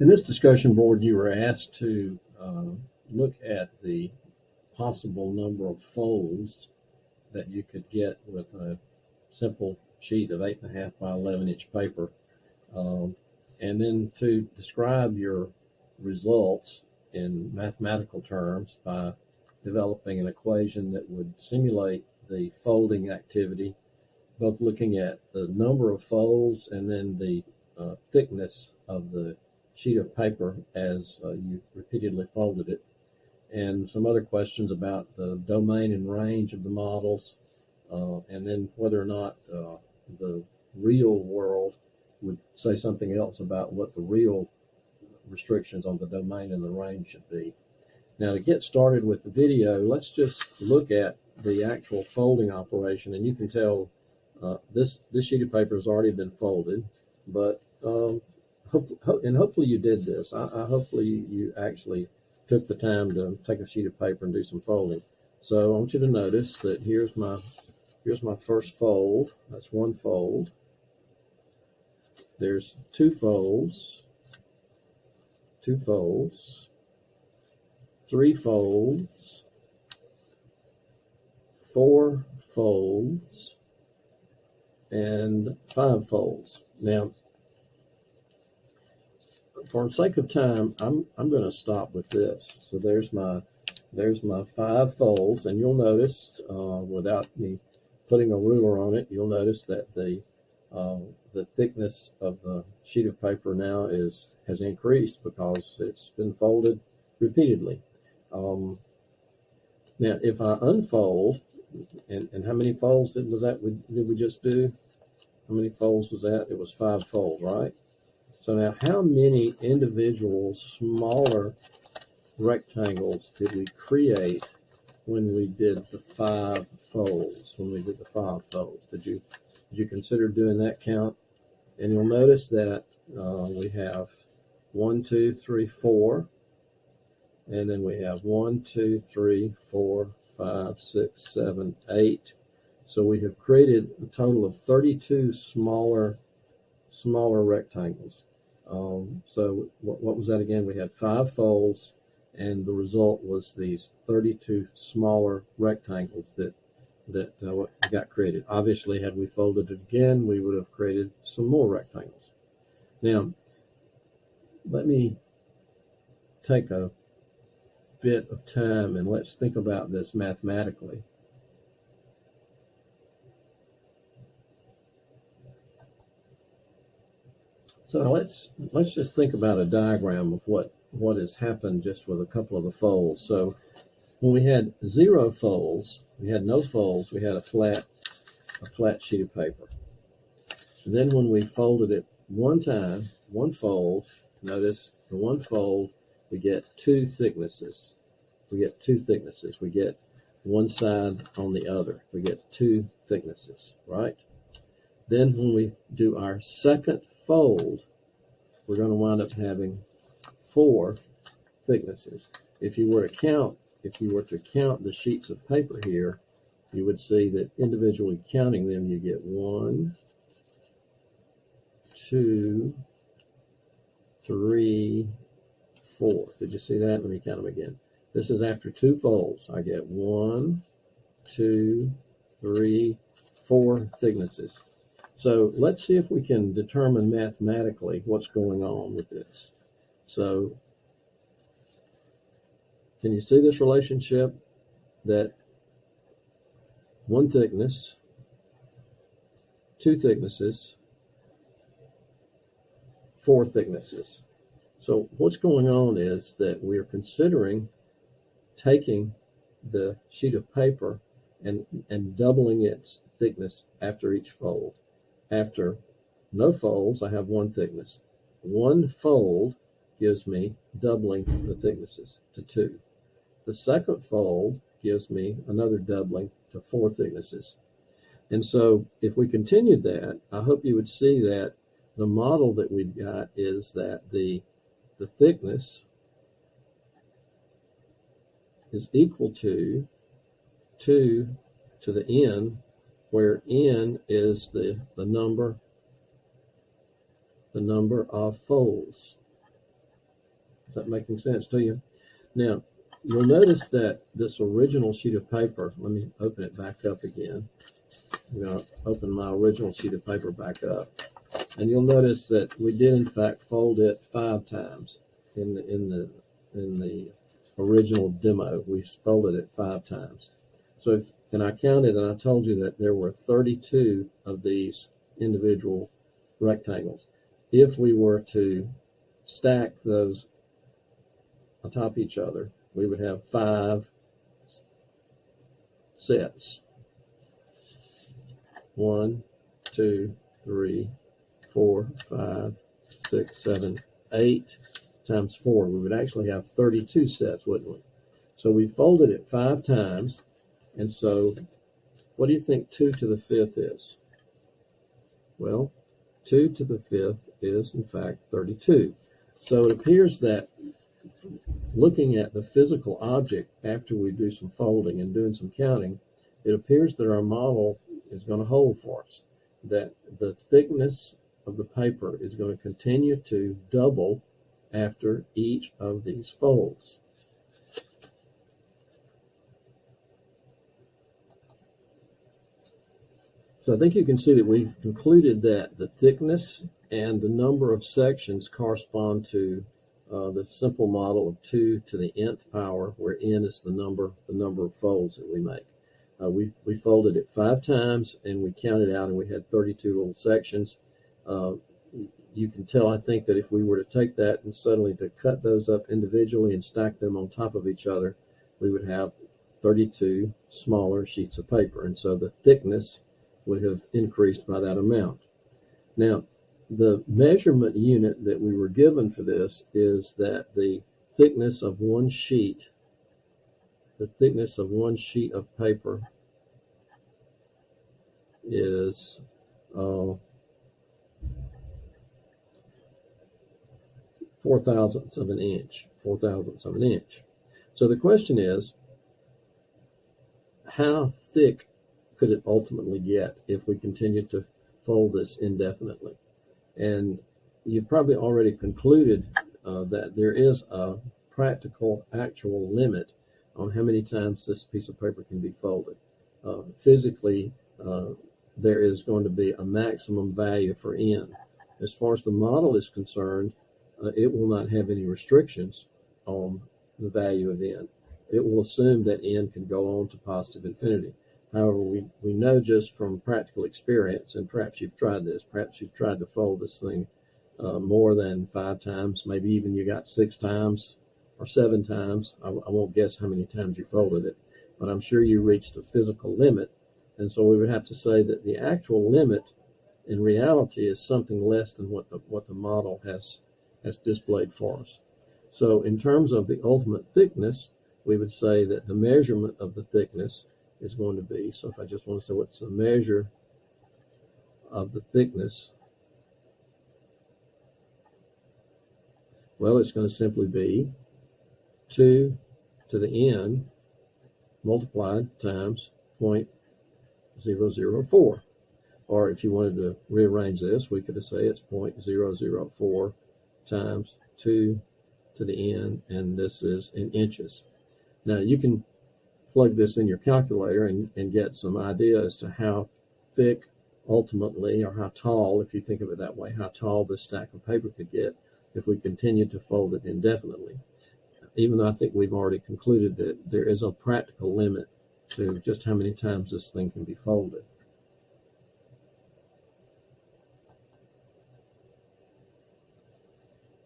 In this discussion board, you were asked to look at the possible number of folds that you could get with a simple sheet of 8.5 by 11 inch paper, and then to describe your results in mathematical terms by developing an equation that would simulate the folding activity, both looking at the number of folds and then the thickness of the sheet of paper as you repeatedly folded it, and some other questions about the domain and range of the models, and then whether or not the real world would say something else about what the real restrictions on the domain and the range should be. Now, to get started with the video, let's just look at the actual folding operation, and you can tell this sheet of paper has already been folded, but hopefully you did this. Hopefully you actually took the time to take a sheet of paper and do some folding. So I want you to notice that here's my first fold. That's one fold. There's two folds, three folds, four folds, and five folds. Now, for the sake of time, I'm going to stop with this. So there's my five folds, and you'll notice, without me putting a ruler on it, you'll notice that the thickness of the sheet of paper now has increased because it's been folded repeatedly. Now, if I unfold, and how many folds did we just do? How many folds was that? It was 5 folds, right? So now, how many individual smaller rectangles did we create when we did the 5 folds? Did you consider doing that count? And you'll notice that we have 1, 2, 3, 4, and then we have 1, 2, 3, 4, 5, 6, 7, 8. So we have created a total of 32 smaller rectangles. So what was that again? We had 5 folds, and the result was these 32 smaller rectangles that got created. Obviously, had we folded it again, we would have created some more rectangles. Now, let me take a bit of time and let's think about this mathematically. So let's just think about a diagram of what has happened just with a couple of the folds. So when we had 0 folds, we had no folds, we had a flat sheet of paper. And then when we folded it one time, one fold, notice the one fold, we get 2 thicknesses. We get one side on the other. We get 2 thicknesses, right? Then when we do our second fold, we're going to wind up having 4 thicknesses. If you were to count the sheets of paper here, you would see that individually counting them, you get 1, 2, 3, 4. Did you see that? Let me count them again. This is after 2 folds. I get 1, 2, 3, 4 thicknesses. So let's see if we can determine mathematically what's going on with this. So can you see this relationship that 1 thickness, 2 thicknesses, 4 thicknesses? So what's going on is that we're considering taking the sheet of paper and doubling its thickness after each fold. After no folds, I have 1 thickness. 1 fold gives me doubling the thicknesses to 2. The second fold gives me another doubling to 4 thicknesses. And so if we continued that, I hope you would see that the model that we've got is that the thickness is equal to 2 to the n, where n is the number of folds. Is that making sense to you? Now, you'll notice that this original sheet of paper, let me open it back up again. I'm going to open my original sheet of paper back up. And you'll notice that we did, in fact, fold it 5 times in the original demo. We folded it 5 times. So, and I counted, and I told you that there were 32 of these individual rectangles. If we were to stack those atop each other, we would have 5 sets. 1, 2, 3, 4, 5, 6, 7, 8 times 4. We would actually have 32 sets, wouldn't we? So we folded it 5 times, and so what do you think 2 to the 5th is? Well, 2 to the 5th is, in fact, 32. So it appears that looking at the physical object after we do some folding and doing some counting, it appears that our model is going to hold for us, that the thickness of the paper is going to continue to double after each of these folds. So I think you can see that we've concluded that the thickness and the number of sections correspond to the simple model of 2 to the nth power, where n is the number of folds that we make. We folded it 5 times, and we counted out, and we had 32 little sections. You can tell, I think, that if we were to take that and suddenly to cut those up individually and stack them on top of each other, we would have 32 smaller sheets of paper, and so the thickness would have increased by that amount. Now, the measurement unit that we were given for this is that the thickness of one sheet of paper is 4/1000ths of an inch. 4/1000ths of an inch. So the question is, how thick could it ultimately get if we continue to fold this indefinitely? And you've probably already concluded that there is a practical, actual limit on how many times this piece of paper can be folded. Physically, there is going to be a maximum value for n. As far as the model is concerned, it will not have any restrictions on the value of n. It will assume that n can go on to positive infinity. However, we know just from practical experience, and perhaps you've tried this, perhaps you've tried to fold this thing more than 5 times, maybe even you got 6 times or 7 times. I won't guess how many times you folded it, but I'm sure you reached a physical limit. And so we would have to say that the actual limit in reality is something less than what the model has displayed for us. So in terms of the ultimate thickness, we would say that the measurement of the thickness is going to be, so if I just want to say what's the measure of the thickness, well, it's going to simply be 2 to the n multiplied times 0.004. Or if you wanted to rearrange this, we could say it's 0.004 times 2 to the n, and this is in inches. Now, you can plug this in your calculator and get some idea as to how thick ultimately, or how tall, if you think of it that way, how tall this stack of paper could get if we continue to fold it indefinitely. Even though I think we've already concluded that there is a practical limit to just how many times this thing can be folded.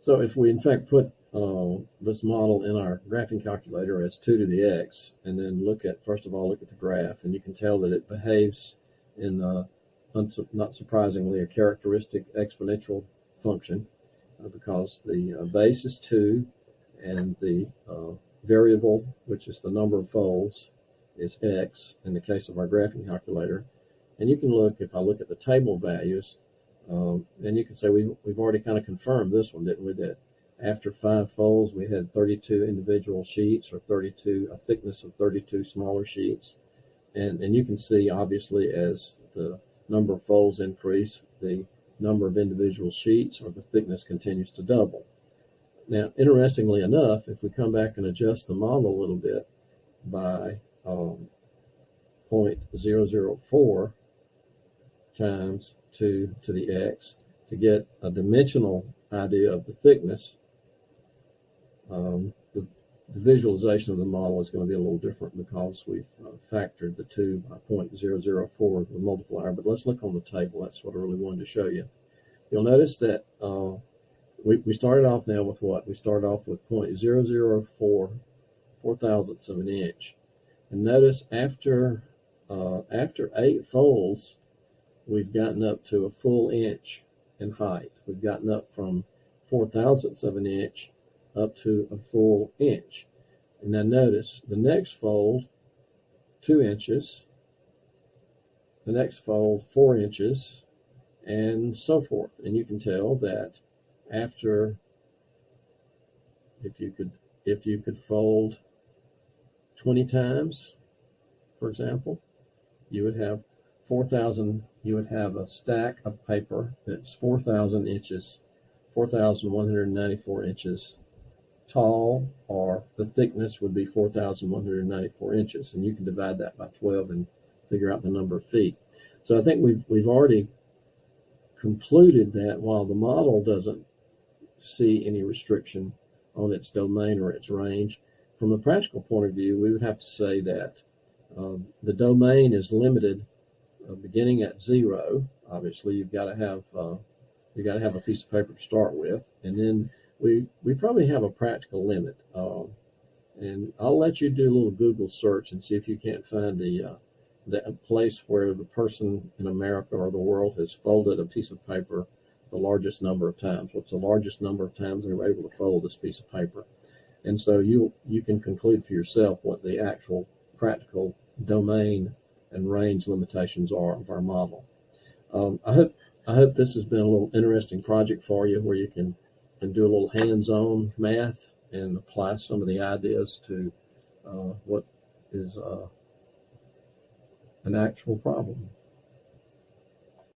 So if we in fact put this model in our graphing calculator as 2 to the x, and then first of all look at the graph, and you can tell that it behaves in not surprisingly a characteristic exponential function, because the base is 2 and the variable, which is the number of folds, is x in the case of our graphing calculator. And you can look, if I look at the table values, and you can say we've already kind of confirmed this one, didn't we, that after 5 folds we had 32 individual sheets, or a thickness of 32 smaller sheets. And you can see, obviously, as the number of folds increase, the number of individual sheets, or the thickness, continues to double. Now, interestingly enough, if we come back and adjust the model a little bit by 0.004 times 2 to the x to get a dimensional idea of the thickness, the visualization of the model is going to be a little different because we've factored the 2 by 0.004 the multiplier. But let's look on the table. That's what I really wanted to show you. You'll notice that we started off now with what? We started off with 0.004 4/1000ths of an inch. And notice after 8 folds, we've gotten up to a full inch in height. We've gotten up from 4/1000ths of an inch up to a full inch. And now notice the next fold, 2 inches, the next fold, 4 inches, and so forth. And you can tell that after, if you could fold 20 times, for example, you would have 4,000, you would have a stack of paper that's 4,000 inches, 4,194 inches tall, or the thickness would be 4,194 inches. And you can divide that by 12 and figure out the number of feet. So I think we've already concluded that while the model doesn't see any restriction on its domain or its range, from a practical point of view, we would have to say that the domain is limited beginning at 0. Obviously, you've got to have a piece of paper to start with, and then we probably have a practical limit. And I'll let you do a little Google search and see if you can't find the place where the person in America or the world has folded a piece of paper the largest number of times. What's the largest number of times they were able to fold this piece of paper? And so you can conclude for yourself what the actual practical domain and range limitations are of our model. I hope this has been a little interesting project for you, where you can do a little hands-on math and apply some of the ideas to what is an actual problem.